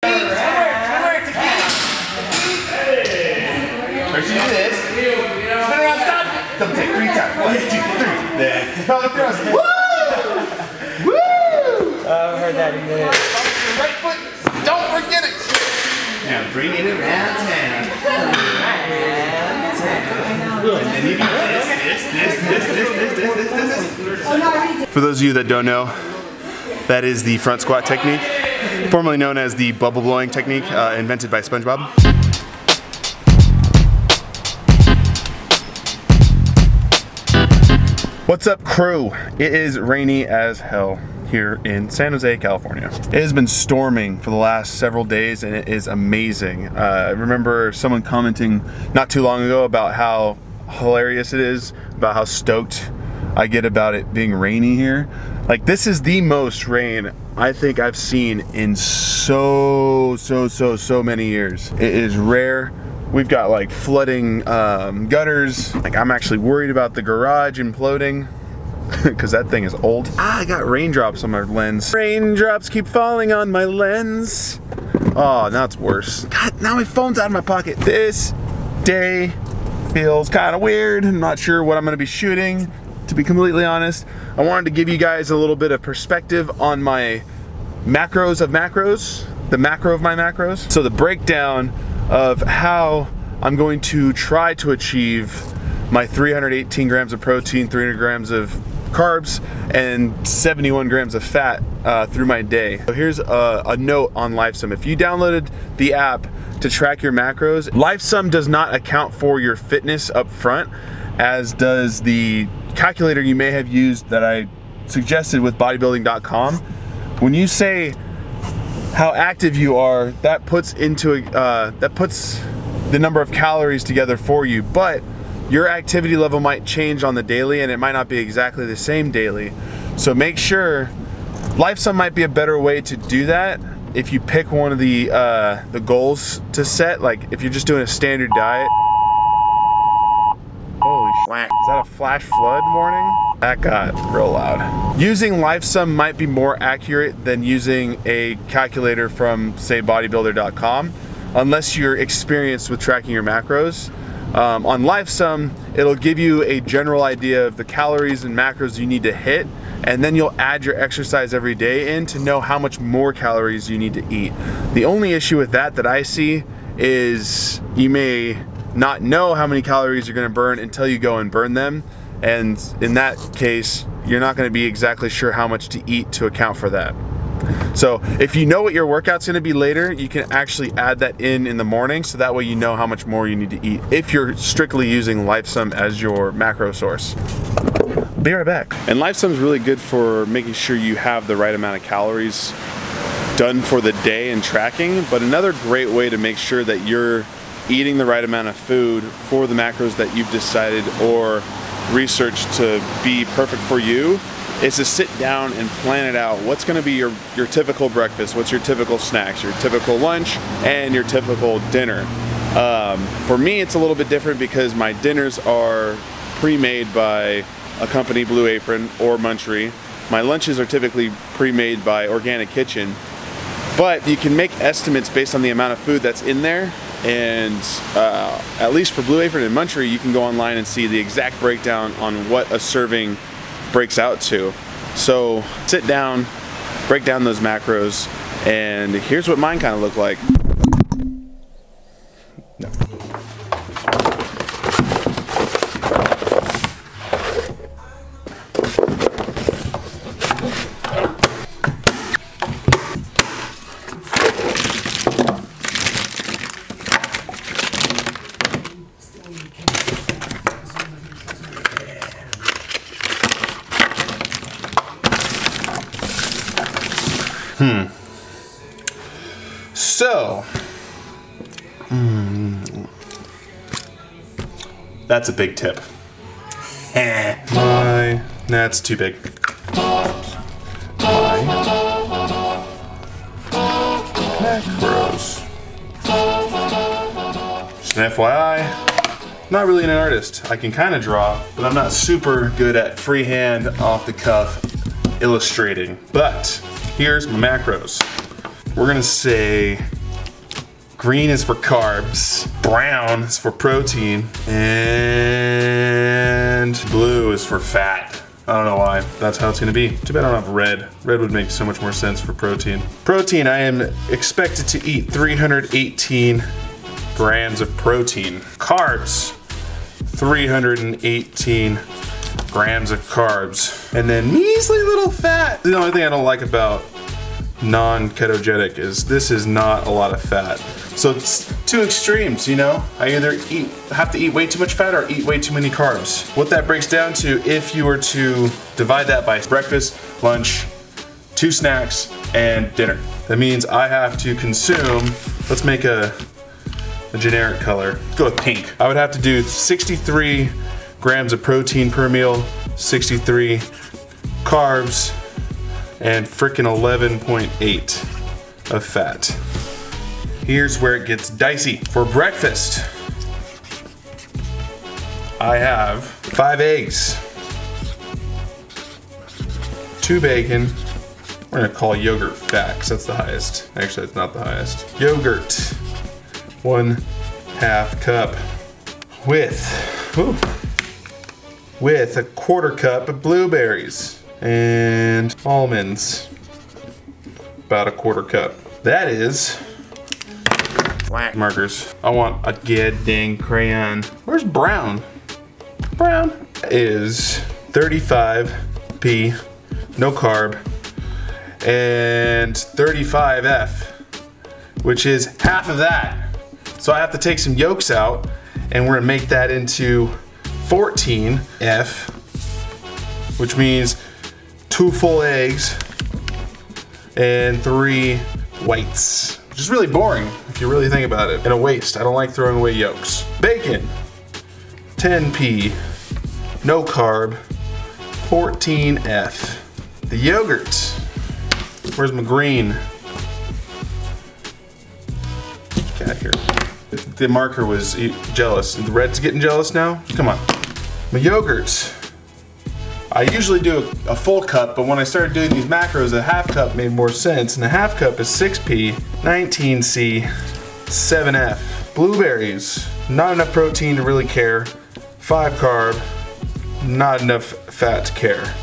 First you do this. Spin around, stop. Double take 3 times. 1, 2, 3. Then power thrust. Woo! Woo! I've heard that in there. Right foot. Don't forget it. Now bring it around town. And then you do this. For those of you that don't know, that is the front squat technique, formerly known as the bubble blowing technique, invented by Spongebob. What's up, crew? It is rainy as hell here in San Jose, California. It has been storming for the last several days and it is amazing. I remember someone commenting not too long ago about how hilarious it is, about how stoked I get about it being rainy here. Like, this is the most rain I think I've seen in so many years. It is rare. We've got like flooding gutters. Like, I'm actually worried about the garage imploding because that thing is old. I got raindrops on my lens. Raindrops keep falling on my lens. Oh, now it's worse. God, now my phone's out of my pocket. This day feels kind of weird. I'm not sure what I'm gonna be shooting, to be completely honest. I wanted to give you guys a little bit of perspective on my macros of macros, the macro of my macros. So the breakdown of how I'm going to try to achieve my 318 grams of protein, 300 grams of carbs, and 71 grams of fat through my day. So here's a note on LifeSum. If you downloaded the app to track your macros, LifeSum does not account for your fitness up front, as does the calculator you may have used that I suggested with bodybuilding.com. When you say how active you are, that puts the number of calories together for you, but your activity level might change on the daily and it might not be exactly the same daily. So make sure, LifeSum might be a better way to do that if you pick one of the goals to set. Like, if you're just doing a standard diet. Holy shit, is that a flash flood warning? That got real loud. Using LifeSum might be more accurate than using a calculator from, say, bodybuilder.com, unless you're experienced with tracking your macros. On LifeSum, it'll give you a general idea of the calories and macros you need to hit, and then you'll add your exercise every day in to know how much more calories you need to eat. The only issue with that I see is you may not know how many calories you're gonna burn until you go and burn them. And in that case, you're not gonna be exactly sure how much to eat to account for that. So if you know what your workout's gonna be later, you can actually add that in the morning, so that way you know how much more you need to eat if you're strictly using LifeSum as your macro source. Be right back. And LifeSum's really good for making sure you have the right amount of calories done for the day and tracking, but another great way to make sure that you're eating the right amount of food for the macros that you've decided or researched to be perfect for you is to sit down and plan it out. What's gonna be your typical breakfast? What's your typical snacks, your typical lunch, and your typical dinner? For me, it's a little bit different because my dinners are pre-made by a company, Blue Apron or Munchery. My lunches are typically pre-made by Organic Kitchen, but you can make estimates based on the amount of food that's in there. And at least for Blue Apron and Munchery, you can go online and see the exact breakdown on what a serving breaks out to. So sit down, break down those macros, and here's what mine kind of look like. No. So, that's a big tip. That's too big. Macros. Just an FYI, not really an artist. I can kind of draw, but I'm not super good at freehand, off the cuff illustrating. But here's my macros. we're gonna say green is for carbs, brown is for protein, and blue is for fat. I don't know why, that's how it's gonna be. Too bad I don't have red. Red would make so much more sense for protein. Protein, I am expected to eat 318 grams of protein. Carbs, 318 grams of carbs. And then measly little fat. The only thing I don't like about non-ketogenic is this is not a lot of fat. So it's two extremes, you know? I either have to eat way too much fat or eat way too many carbs. What that breaks down to, if you were to divide that by breakfast, lunch, 2 snacks, and dinner. That means I have to consume, let's make a generic color. Let's go with pink. I would have to do 63 grams of protein per meal, 63 carbs, and frickin' 11.8 of fat. Here's where it gets dicey. For breakfast, I have 5 eggs, 2 bacon. We're gonna call yogurt fat because that's the highest. Actually, it's not the highest. Yogurt, 1/2 cup with a 1/4 cup of blueberries and almonds, about a 1/4 cup. That is markers. I want a good dang crayon. Where's brown? Brown is 35p, no carb, and 35F, which is half of that. So I have to take some yolks out, and we're gonna make that into 14F, which means 2 full eggs and 3 whites, which is really boring if you really think about it, and a waste. I don't like throwing away yolks. Bacon, 10p, no carb, 14F. The yogurt, where's my green? Get out of here. The marker was jealous. The red's getting jealous now? Come on. My yogurt. I usually do a full cup, but when I started doing these macros, a 1/2 cup made more sense, and a 1/2 cup is 6p, 19c, 7f. Blueberries, not enough protein to really care, 5 carb, not enough fat to care.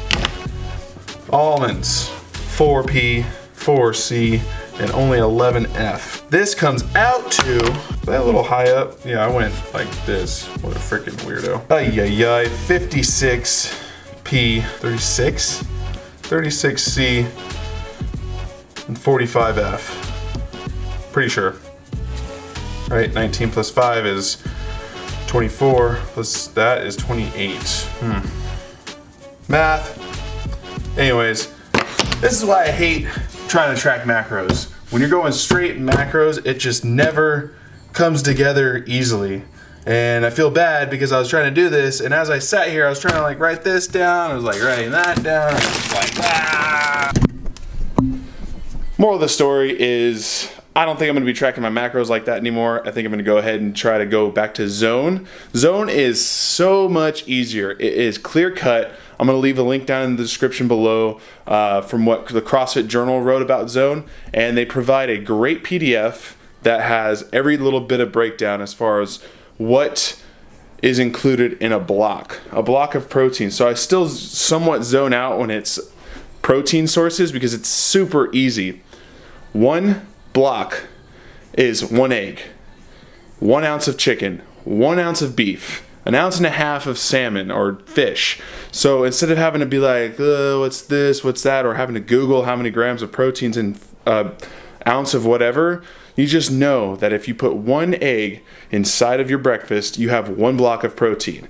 Almonds, 4p, 4c, and only 11f. This comes out to, that a little high up? Yeah, I went like this. What a freaking weirdo. Ay, 56p, 36c, and 45f. Pretty sure. All right, 19 plus 5 is 24, plus that is 28. Math. Anyways, this is why I hate trying to track macros. When you're going straight macros, it just never comes together easily. And I feel bad because I was trying to do this, and as I sat here, I was trying to like write this down, I was like writing that down, I was like, ah! Moral of the story is, I don't think I'm gonna be tracking my macros like that anymore. I think I'm gonna go ahead and try to go back to Zone. Zone is so much easier. It is clear cut. I'm gonna leave a link down in the description below from what the CrossFit Journal wrote about Zone, and they provide a great PDF that has every little bit of breakdown as far as what is included in a block of protein. So I still somewhat zone out when it's protein sources because it's super easy. 1 block is 1 egg, 1 ounce of chicken, 1 ounce of beef, 1.5 ounces of salmon or fish. So instead of having to be like, oh, what's this, what's that, or having to Google how many grams of proteins in ounce of whatever, you just know that if you put 1 egg inside of your breakfast, you have 1 block of protein.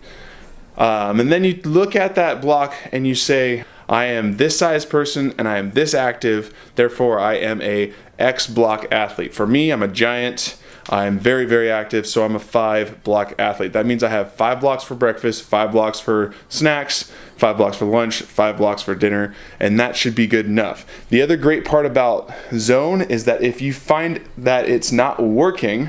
And then you look at that block and you say, I am this size person and I am this active, therefore I am a X block athlete. For me, I'm a giant. I'm very, very active, so I'm a 5 block athlete. That means I have 5 blocks for breakfast, 5 blocks for snacks, 5 blocks for lunch, 5 blocks for dinner, and that should be good enough. The other great part about Zone is that if you find that it's not working,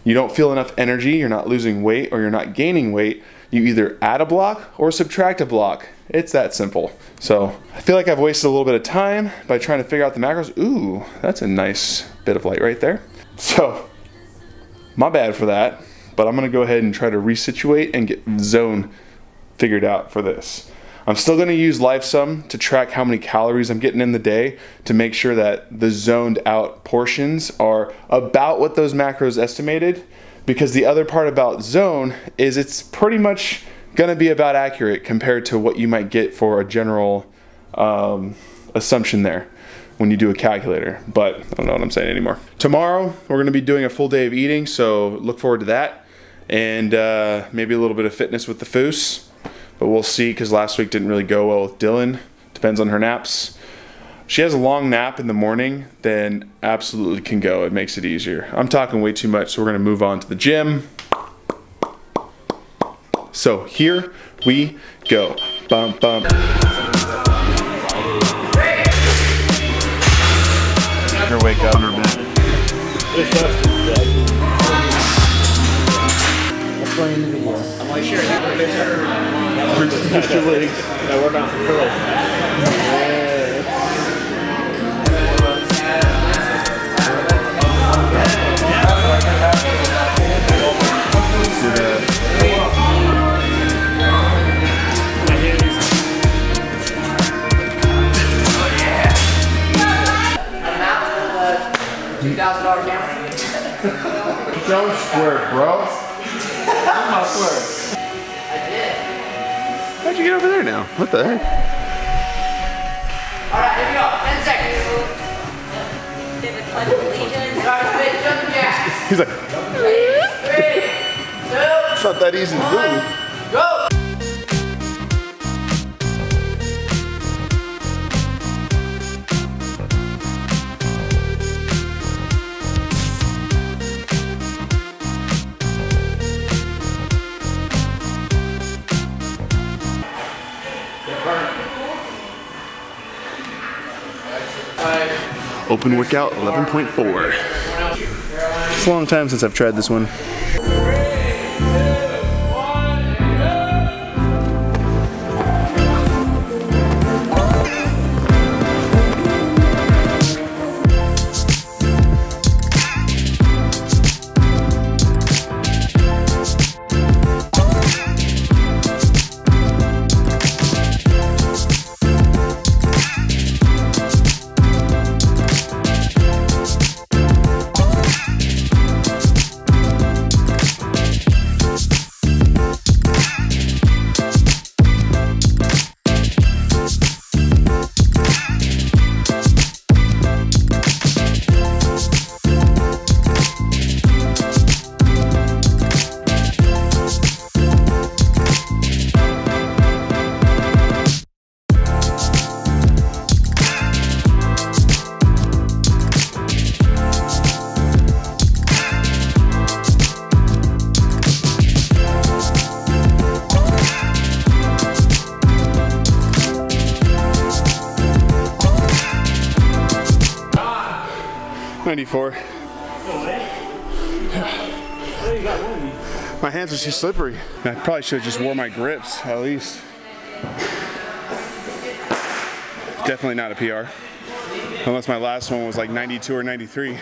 you don't feel enough energy, you're not losing weight, or you're not gaining weight, you either add a block or subtract a block. It's that simple. So I feel like I've wasted a little bit of time by trying to figure out the macros. Ooh, that's a nice bit of light right there. So, my bad for that, but I'm gonna go ahead and try to resituate and get zone figured out for this. I'm still gonna use LifeSum to track how many calories I'm getting in the day to make sure that the zoned out portions are about what those macros estimated, because the other part about zone is it's pretty much gonna be about accurate compared to what you might get for a general assumption there when you do a calculator, but I don't know what I'm saying anymore. Tomorrow, we're gonna be doing a full day of eating, so look forward to that. And maybe a little bit of fitness with the foos, but we'll see, because last week didn't really go well with Dylan. Depends on her naps. If she has a long nap in the morning, then absolutely can go. It makes it easier. I'm talking way too much, so we're gonna move on to the gym. So here we go. Bump, bump. Her wake up in her bed. Let's go into the video. I'm like, sure. Twist your legs. I work on some curls. $2,000 camera. Don't squirt, bro. I'm not square. I did. How'd you get over there now? What the heck? Alright, here we go. 10 seconds. Alright, jumping jacks. He's like, 3, 2, it's not that easy to move. go! Open workout 11.4. It's a long time since I've tried this one. 94. My hands are too slippery. I probably should have just wore my grips at least. Definitely not a PR. Unless my last one was like 92 or 93.